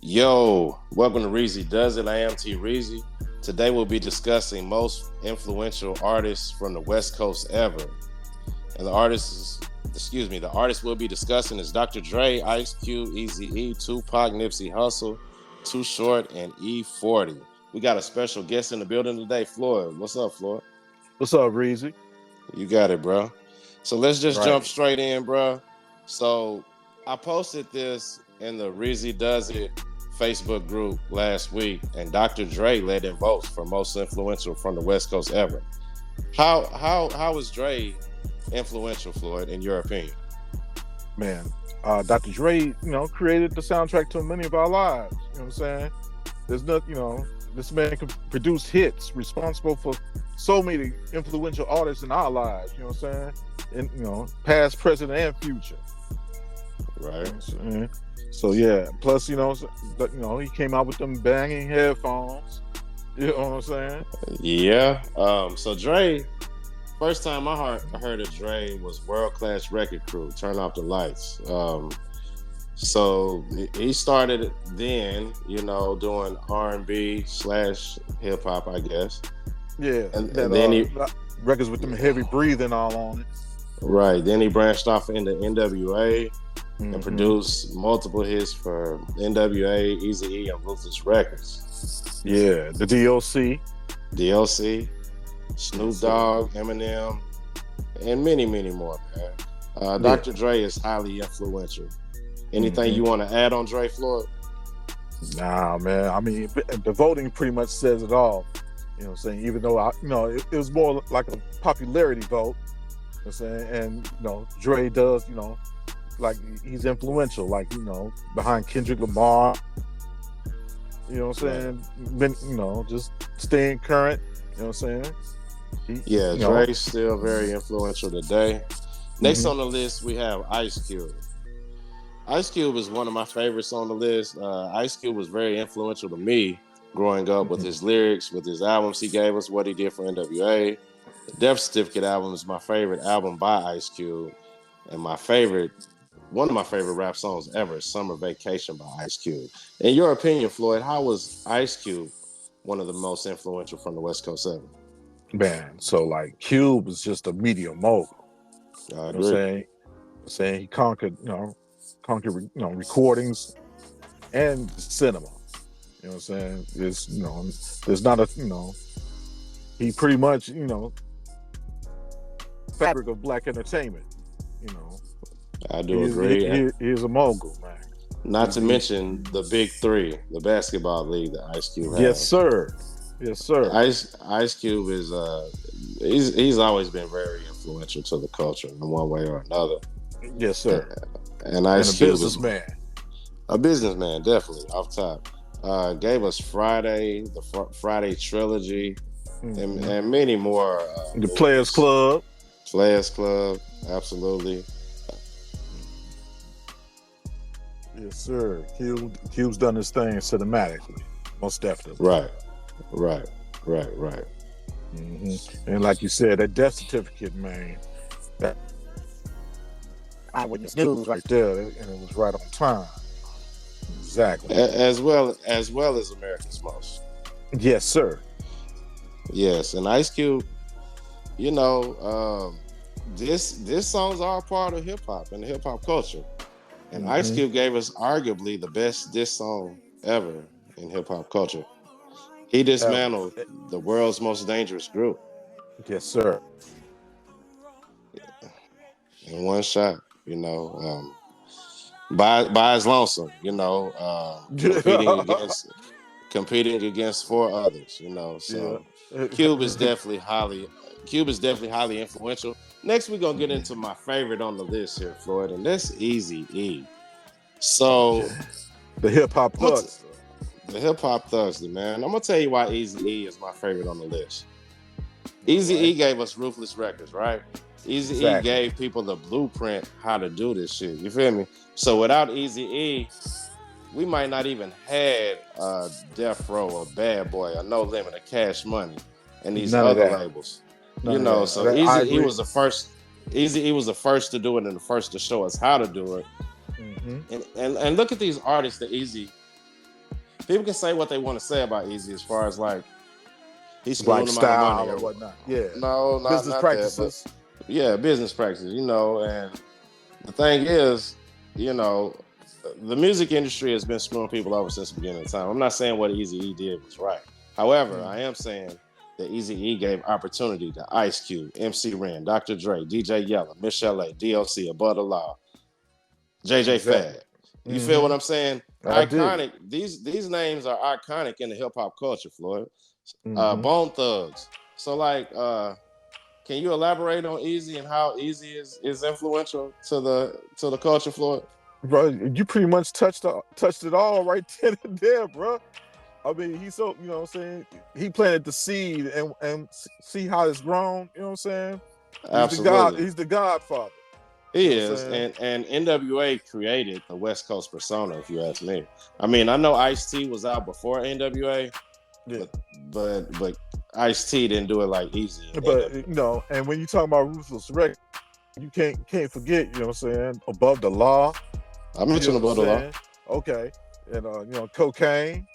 Yo, welcome to Reezy Does It. I am Reezy. Today we'll be discussing most influential artists from the West Coast ever. And the artist we'll be discussing is Dr. Dre, Ice Cube, Eazy-E, Tupac, Nipsey Hussle, Too Short, and E40. We got a special guest in the building today, Floyd. What's up, Floyd? What's up, Reezy? You got it, bro. So let's just Right. jump straight in, bro. So I posted this in the Reezy Does It Facebook group last week, and Dr. Dre led in votes for most influential from the West Coast ever. How is Dre influential, Floyd, in your opinion? Man, Dr. Dre, created the soundtrack to many of our lives. You know what I'm saying? There's nothing, this man can produce hits, responsible for so many influential artists in our lives. You know what I'm saying? And past, present, and future. Right. So yeah. Plus, he came out with them banging headphones. You know what I'm saying? Yeah. So Dre, first time I heard of Dre was World Class Record Crew, Turn Off the Lights. So he started then, doing R&B / hip hop, I guess. Yeah. And then he records with them heavy breathing all on it. Right. Then he branched off into NWA and produced multiple hits for NWA, Eazy-E, and Ruthless Records. Yeah, the DLC, Snoop Dogg, Eminem, and many, many more, man. Dr. Dre is highly influential. Anything you want to add on Dre, Floyd? Nah, man. I mean, the voting pretty much says it all. You know what I'm saying? Even though, it was more like a popularity vote. You know what I'm saying? And, Dre does, like he's influential, like, behind Kendrick Lamar. You know what I'm saying? Been, just staying current. You know what I'm saying? Dre's still very influential today. Next on the list, we have Ice Cube. Ice Cube is one of my favorites on the list. Ice Cube was very influential to me growing up with his lyrics, with his albums he gave us, what he did for NWA. The Death Certificate album is my favorite album by Ice Cube. And one of my favorite rap songs ever is Summer Vacation by Ice Cube. In your opinion, Floyd, how was Ice Cube one of the most influential from the West Coast ever? Man, so like Cube was just a media mogul. I agree. You know what I'm saying he conquered, recordings and cinema. You know what I'm saying? There's not a, he pretty much, fabric of black entertainment. I do agree. He's a mogul, man. Not to mention the Big Three, the basketball league that Ice Cube has. Yes, sir. Ice Cube is he's always been very influential to the culture in one way or another. Yes, sir. And Ice Cube businessman. A businessman, definitely off top. Gave us Friday, the Friday trilogy, and many more. The Players Club. Players Club, absolutely. Yes, sir. Cube's done his thing cinematically, most definitely. Right. And like you said, that death certificate, man, that eyewitness news right there, and it was right on time. Exactly. As well as America's Most. Yes, sir. Yes, and Ice Cube, this songs are a part of hip hop and the hip hop culture. And Ice Cube gave us arguably the best diss song ever in hip hop culture. He dismantled the world's most dangerous group. Yes, sir. In one shot, by his lonesome, competing against four others, So Cube is definitely highly influential. Next, we're gonna get into my favorite on the list here, Floyd, and that's Eazy-E. So the hip hop thugs. The hip hop thugs, man. I'm gonna tell you why Eazy-E is my favorite on the list. Eazy-E gave us Ruthless Records, right? Eazy-E gave people the blueprint how to do this shit. You feel me? So without Eazy-E, we might not even had Death Row or Bad Boy or No Limit or Cash Money and these other labels. So Eazy-E was the first. Eazy-E was the first to do it and the first to show us how to do it. And look at these artists that Eazy people can say what they want to say about Easy as far as like he screwed him out of money lifestyle or or whatnot. Yeah, no, business not that, but practices. yeah, business practices, you know. And the thing is, you know, the music industry has been screwing people over since the beginning of time. I'm not saying what Easy E did was right. However, I am saying that Easy E gave opportunity to Ice Cube, MC Ren, Dr. Dre, DJ Yella, Michelle A, DLC, Above the Law, JJ Exactly. Fad. You feel Mm-hmm. what I'm saying? I dig it. Iconic. These names are iconic in the hip hop culture, Floyd. Mm-hmm. Bone Thugs. So like, can you elaborate on Easy and how Easy is influential to the culture, Floyd? Bro, you pretty much touched it all right then and there, bro. I mean, he's so, you know what I'm saying? He planted the seed and see how it's grown, you know what I'm saying? Absolutely. He's the godfather. You He know what I'm is, saying? and NWA created the West Coast persona, if you ask me. I mean, I know Ice T was out before NWA, Yeah. but but Ice T didn't do it like Easy in But you NWA. know, and when you talk about ruthless record, you can't forget, you know what I'm saying, above the law, I you know mentioned what I'm about the law. saying? Okay. And you know, cocaine,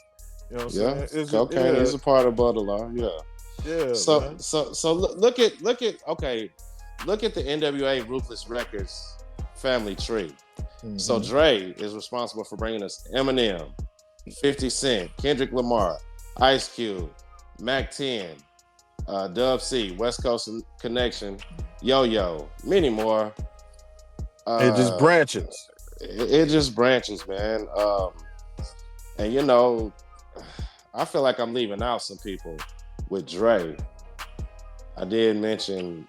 you know what I'm Yeah, saying? Is it cocaine yeah, is a part of Butter Law. Yeah. yeah, So man. look at okay, look at the NWA Ruthless Records family tree. So Mm-hmm. Dre is responsible for bringing us Eminem, 50 Cent, Kendrick Lamar, Ice Cube, Mac 10, Dub C, West Coast Connection, Yo Yo, many more. It just Uh, branches. it just branches, man. And you know, I feel like I'm leaving out some people with Dre. I did mention,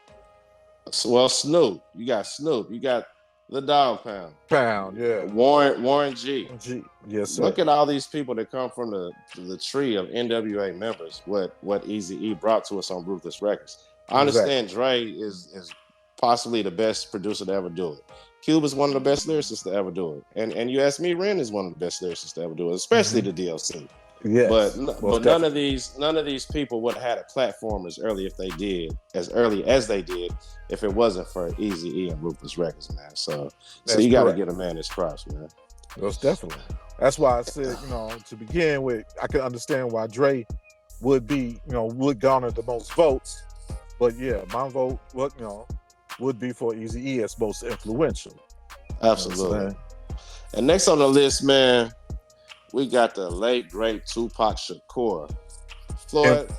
well, Snoop. You got Snoop. You got the Dog Pound, Pound, yeah. Warren G. G. Yes, sir. Look at all these people that come from the tree of NWA members. What Easy E brought to us on Ruthless Records. I Exactly. understand Dre is possibly the best producer to ever do it. Cube is one of the best lyricists to ever do it, and you ask me, Ren is one of the best lyricists to ever do it, especially Mm-hmm. the DLC. But Yes, most definitely. none of these people would have had a platform as early as they did if it wasn't for Easy E and Ruthless Records, man. So That's you got to correct. get a man his props, man. Most definitely. That's why I said, you know, to begin with, I can understand why Dre would be, you know, would garner the most votes. But yeah, my vote would, you know, would be for Easy E as most influential. You know what I'm Absolutely. saying? And next on the list, man, we got the late great Tupac Shakur. And Floyd,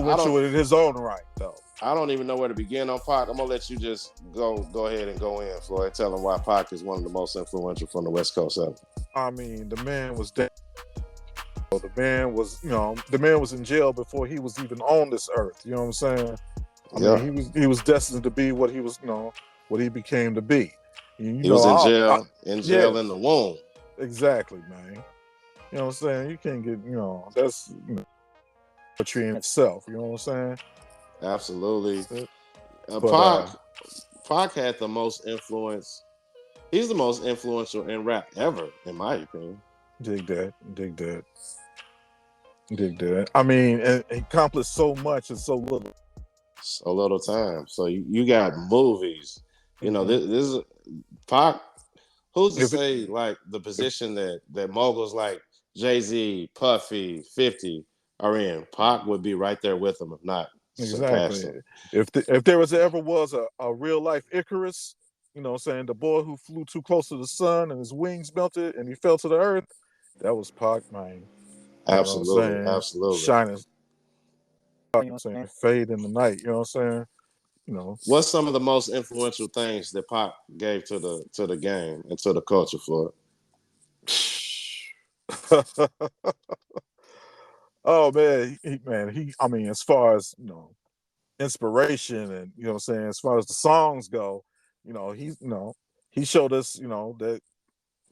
I don't influential in his own right, though. I don't even know where to begin on Pac. I'm gonna let you just go ahead and go in, Floyd. Tell him why Pac is one of the most influential from the West Coast ever. I mean, the man was dead. The man was, you know, the man was in jail before he was even on this earth. You know what I'm saying? I mean, Yeah. he was destined to be what he was, you know, what he became to be. You He know, was in yeah, jail in the womb. exactly, man. You know what I'm saying? You can't get, you know, that's poetry in itself. You know what I'm saying? Absolutely. But, but Pac had the most influence. He's the most influential in rap ever, in my opinion. dig that, dig that, dig that. I mean, and he accomplished so much in so little. So little time. So you got movies. You know, Mm-hmm. this is Pac. Who's to If it, say like the if position that moguls like Jay-Z, Puffy, 50 are in? Pac would be right there with them, if not surpass exactly, them. if there was ever was a real life Icarus, you know, what I'm saying the boy who flew too close to the sun and his wings melted and he fell to the earth, that was Pac, man. You know what I'm Absolutely, saying? absolutely. Shining, you know what I'm saying, fade in the night. You know what I'm saying? You know. What's some of the most influential things that Pac gave to the game and to the culture, Floyd? Oh man, he. I mean, as far as you know, inspiration and you know, what I'm saying, as far as the songs go, you know, he showed us, you know, that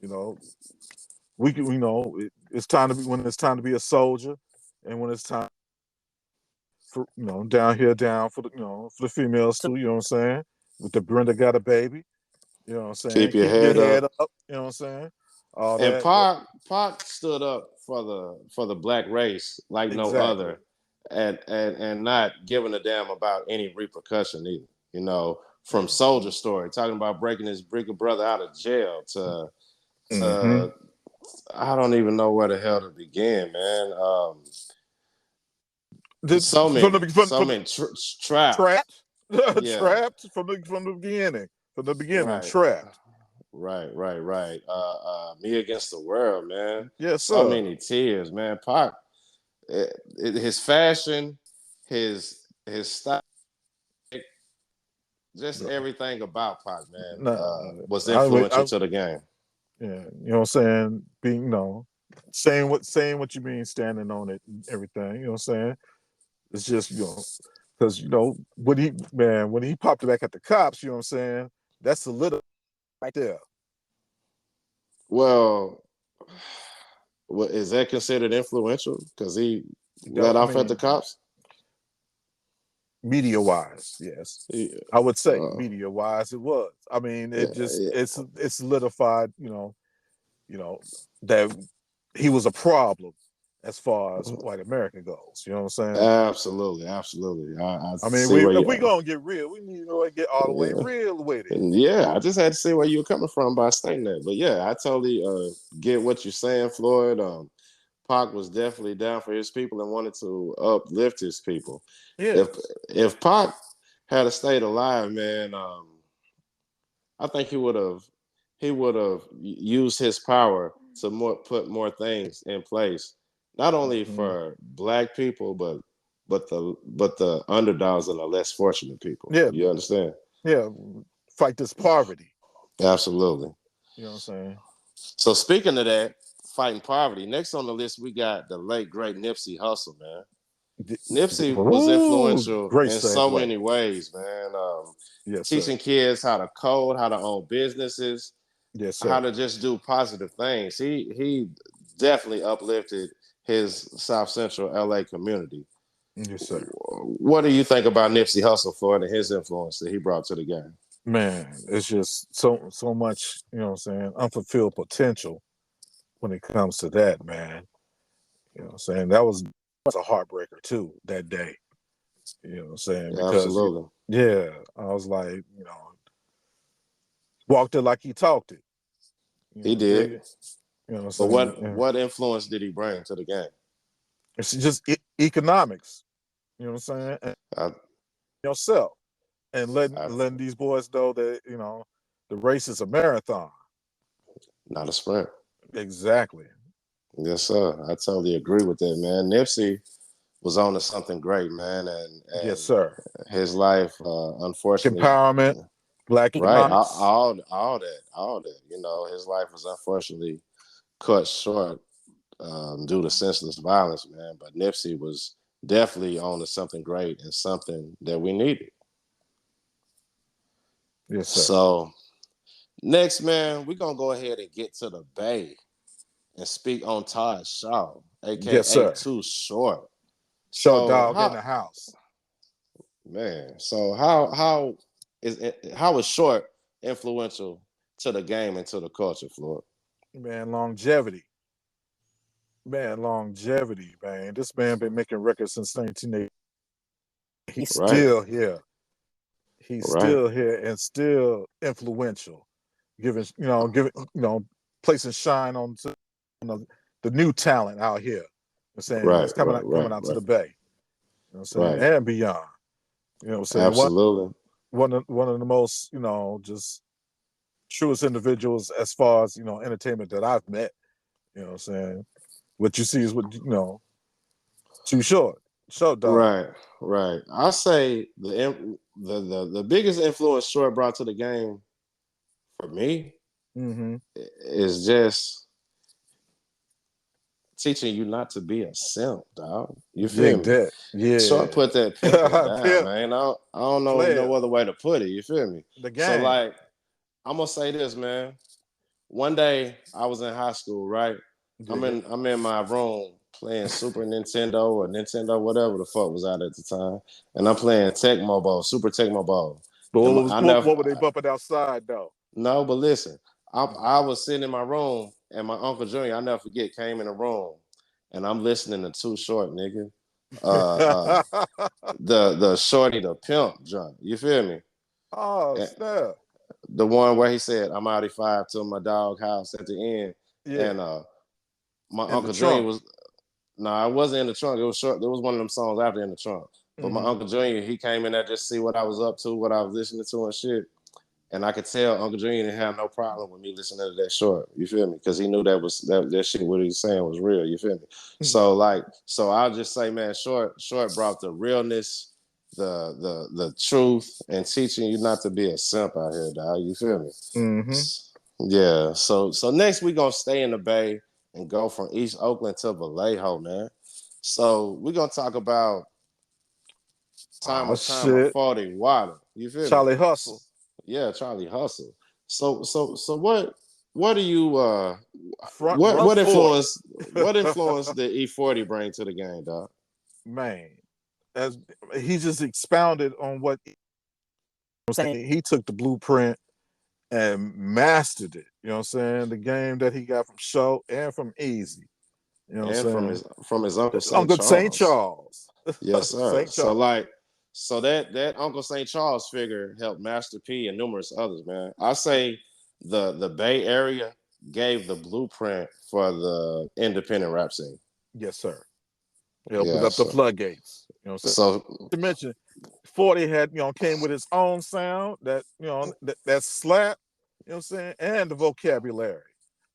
you know we can, you know, it's time to be when it's time to be a soldier, and when it's time for you know down here down for the you know for the females too. You know what I'm saying? With the Brenda got a baby. You know what I'm saying? Keep your Keep your head head up. up. You know what I'm saying? All And that. But Pac stood up for the black race like no exactly. other, and not giving a damn about any repercussion either. You know, from Soldier Story, talking about breaking his brother out of jail Mm-hmm. to I don't even know where the hell to begin, man. So From many, so from many trapped. trapped, Yeah, trapped from the beginning, right, trapped. right. Me against the world, man. Yes, So sir. many tears, man. Pac, his fashion, his style, just No, everything about Pac, man, no, was influential I to the game. yeah, you know what I'm saying? Being, saying what you mean, standing on it, and everything. You know what I'm saying? It's just, because when he popped back at the cops, you know what I'm saying? That's a little right there. Well, what is that considered influential? Because he let I off at the mean, cops. media wise, yes. He, I would say uh, media wise it was. I mean, yeah, it's solidified, you know, that he was a problem as far as white America goes. You know what I'm saying? absolutely. I I mean, see where if you we are. gonna get real, we need to get all the way Yeah. real with it. Yeah, I just had to see where you were coming from by saying that. But yeah, I totally get what you're saying, Floyd. Pac was definitely down for his people and wanted to uplift his people. If Yes. if Pac had stayed alive, man, I think he would have used his power to put more things in place, not only Mhm. for black people, but the underdogs and the less fortunate people. Yeah, You understand? yeah. Fight this poverty. Absolutely. You know what I'm saying? So speaking of that, fighting poverty. Next on the list, we got the late great Nipsey Hussle, man. Nipsey was Ooh, influential great in so segue. many ways, man. Yes, sir. Teaching kids how to code, how to own businesses, Yes, how sir. to just do positive things. He definitely uplifted his South Central LA community. Yes, sir. What do you think about Nipsey Hussle, Floyd, and his influence that he brought to the game? Man, it's just so much, you know what I'm saying, unfulfilled potential when it comes to that, man. You know what I'm saying? That was a heartbreaker too that day. You know what I'm saying? Because Absolutely, yeah, I was like, walked it like he talked it. he Dig did. it. You know what I'm But saying? what Yeah. what influence did he bring to the game? It's just economics. You know what I'm saying? And I, yourself and I, letting these boys know that the race is a marathon. not a sprint. Exactly. Yes, sir. I totally agree with that, man. Nipsey was on to something great, man, Yes, and sir. his life, unfortunately, Empowerment, black right, economics. all that. His life was unfortunately cut short due to senseless violence, man. But Nipsey was definitely on to something great and something that we needed. Yes, sir. So next, man, we're gonna go ahead and get to the Bay and speak on Todd Shaw, Yes, aka sir. Too Short. Short So dog in how the house. Man, so how is Short influential to the game and to the culture, Floyd? Man, longevity. Man, longevity, man. This man been making records since 1980. He's Right, still here. He's right, still here and still influential. Giving, placing shine on the new talent out here. I'm saying right, that's right, right, coming out to right, the Bay. You know what I'm saying? right. And beyond. You know what I'm saying? Absolutely. One of the most, just truest individuals as far as, entertainment that I've met. You know what I'm saying? What you see is what too short. Short dog. Right, right. I say the biggest influence Short brought to the game for me Mm-hmm. is just teaching you not to be a simp, dog. You feel Dig me? that. Short Yeah. put that pimping down, Pimp man. I don't know no player. other way to put it. You feel me? The So game. like, I'm gonna say this, man. One day I was in high school, right? I'm Dig it. in I'm in my room playing Super Nintendo or Nintendo, whatever the fuck was out at the time, and I'm playing Tecmo Bowl, Super Tecmo Bowl. But And I never what were they bumping outside though? no, but listen, Mhm. I was sitting in my room, and my uncle Junior, I never forget, came in the room, and I'm listening to Too Short, nigga. Uh, uh, the Shorty the Pimp joint. You feel me? Oh snap. The one where he said, "I'm out at 5 to my dog house at the end," Yeah. and My In the Uncle Junior trunk. was no, I wasn't in the trunk. It was short. It was one of them songs after in the trunk. But my Uncle Junior, he came in there just to see what I was up to, what I was listening to and shit. And I could tell Uncle Junior didn't have no problem with me listening to that short. You feel me? Because he knew that shit, what he was saying was real. You feel me? So I'll just say, man, short brought the realness, the truth, and teaching you not to be a simp out here, dog. You feel me? Mm-hmm. Yeah. So next we gonna stay in the Bay and go from East Oakland to Vallejo, man. So we're gonna talk about Oh time of shit. 40 water. You feel me? Charlie Hustle. Yeah, Charlie Hustle. So what do you Front run forward. what influence did E40 bring to the game, dog? Man. As he just expounded on what I'm saying. He took the blueprint and mastered it. You know what I'm saying? The game that he got from Show and from Easy. You know what I'm And saying? from his Uncle That's St. Uncle St. Charles. Charles. Yes, sir. St. Charles. So that Uncle St. Charles figure helped Master P and numerous others, man. I say the Bay Area gave the blueprint for the independent rap scene. Yes, sir. He opened Yeah, up the so floodgates. You know what I'm saying? so To mention, 40 had, came with his own sound that, that slap, you know what I'm saying, and the vocabulary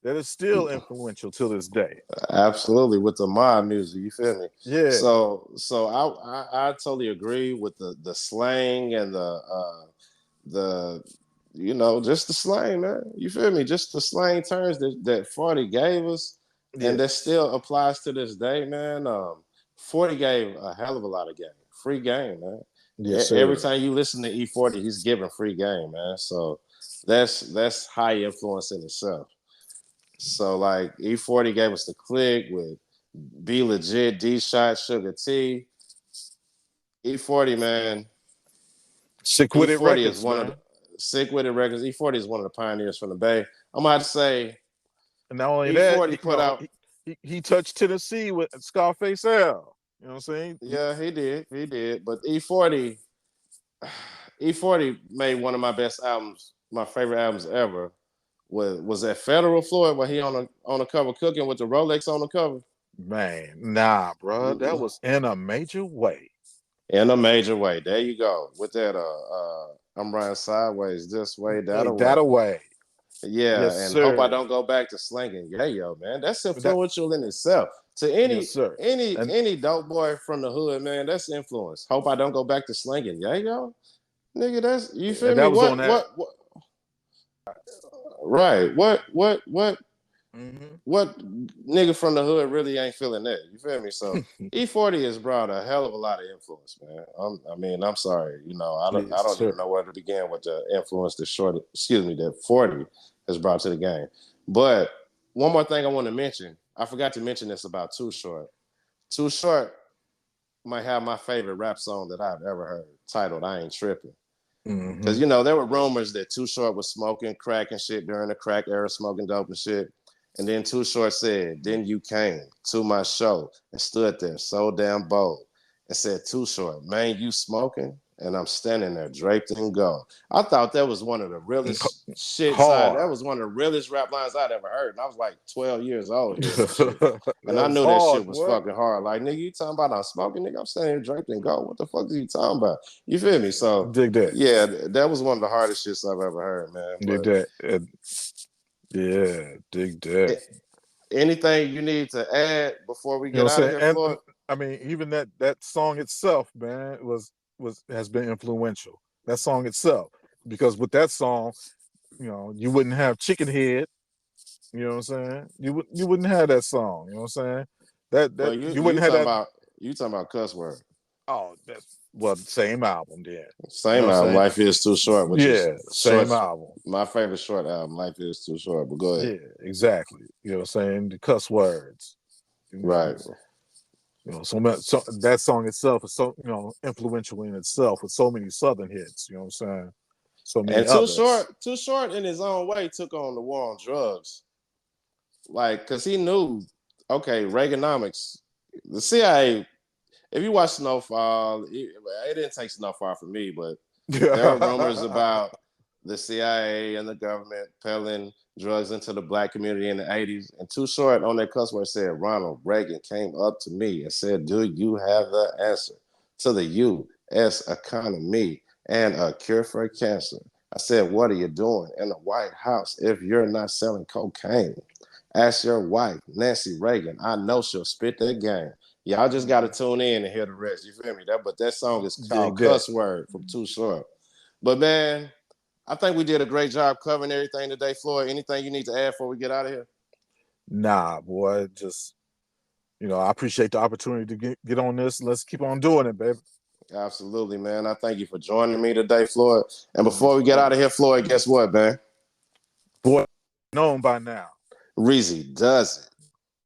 that is still influential to this day. absolutely with the mob music, you feel me? Yeah. So I totally agree with the slang and the just the slang, man. You feel me? Just the slang terms that 40 gave us, and that Yes. still applies to this day, man. 40 gave a hell of a lot of game, free game, man. Yes, Every sir. time you listen to E40, he's giving free game, man. So that's high influence in itself. So like E40 gave us the click with Be Legit, D Shot, Sugar T. E40, man. Sick with it E40 is records, one of the man. Sick with it records. E40 is one of the pioneers from the Bay. I'm about to say And not only that, E40 put out. he touched Tennessee with Scarface L. You know what I'm saying? Yeah, he did. He did. But E40 made one of my best albums, my favorite albums ever. Was that Federal Floyd where he on the cover cooking with the Rolex on the cover? Man, nah, bro. That was in a major way. In a major way. There you go. With that I'm running sideways this way, that Hey, away. that away. Yeah, Yes, and hope I sir. don't go back to slinging. Yeah, yo, man. That's That influential in itself. To yes, sir. And any dope boy from the hood, man, that's influence. Hope I don't go back to slinging. Yeah, yo. Nigga, that's you feel and me? that was on that. What right. Mm-hmm. What nigga from the hood really ain't feeling that? You feel me? So E40 has brought a hell of a lot of influence, man. I'm sorry, I Yes, don't even sir. know where to begin with the influence that 40 has brought to the game. But one more thing I want to mention, I forgot to mention this about Too Short. Too Short might have my favorite rap song that I've ever heard, titled "I Ain't Tripping." Because Mm-hmm. there were rumors that Too Short was smoking crack and shit during the crack era, smoking dope and shit. And then Too Short said, "Then you came to my show and stood there so damn bold and said, Too Short, man, you smoking?" And I'm standing there draped in gold. I thought that was one of the realest shits. That Hard. was one of the realest rap lines I'd ever heard. And I was like 12 years old hearing that shit. That And I was knew that hard, shit was boy. fucking hard. Like, nigga, you talking about I'm smoking, nigga? I'm standing here draped in gold. What the fuck are you talking about? You feel me? So, Dig that. yeah, that was one of the hardest shits I've ever heard, man. Dig But that. Yeah, dig that. anything you need to add before we You know get what out of I'm saying? here, And Floyd? I mean, even that song itself, man, has been influential. That song itself, because with that song, you wouldn't have Chicken Head. You know what I'm saying? You wouldn't have that song. You know what I'm saying? That Well, you wouldn't have that. you talking about cuss word. Oh, that's well, same album then. You know Same what I'm album, saying? Life Is Too Short, which is Yeah, short. same album. My favorite short album, Life Is Too Short. But go ahead. Yeah, exactly. You know what I'm saying? The cuss words. You know, Right. so that song itself is so influential in itself with so many Southern hits. You know what I'm saying? So many And others. Too Short in his own way took on the war on drugs. Like, cause he knew, okay, Reaganomics, the CIA. If you watch Snowfall, it didn't take Snowfall for me, but there are rumors about the CIA and the government peddling drugs into the black community in the 80s. And Too Short on that cuss word said, Ronald Reagan came up to me and said, do you have the answer to the U.S. economy and a cure for cancer? I said, what are you doing in the White House if you're not selling cocaine? Ask your wife, Nancy Reagan. I know she'll spit that game. Y'all just got to tune in and hear the rest. You feel me? But that song is called Dig that. Cuss Word from Too Short. But man, I think we did a great job covering everything today, Floyd. Anything you need to add before we get out of here? Nah, boy, just I appreciate the opportunity to get on this. Let's keep on doing it, baby. Absolutely, man. I thank you for joining me today, Floyd. And before Yes, we get sir. out of here, Floyd, guess what, man? Boy, known by now. Reezy does it.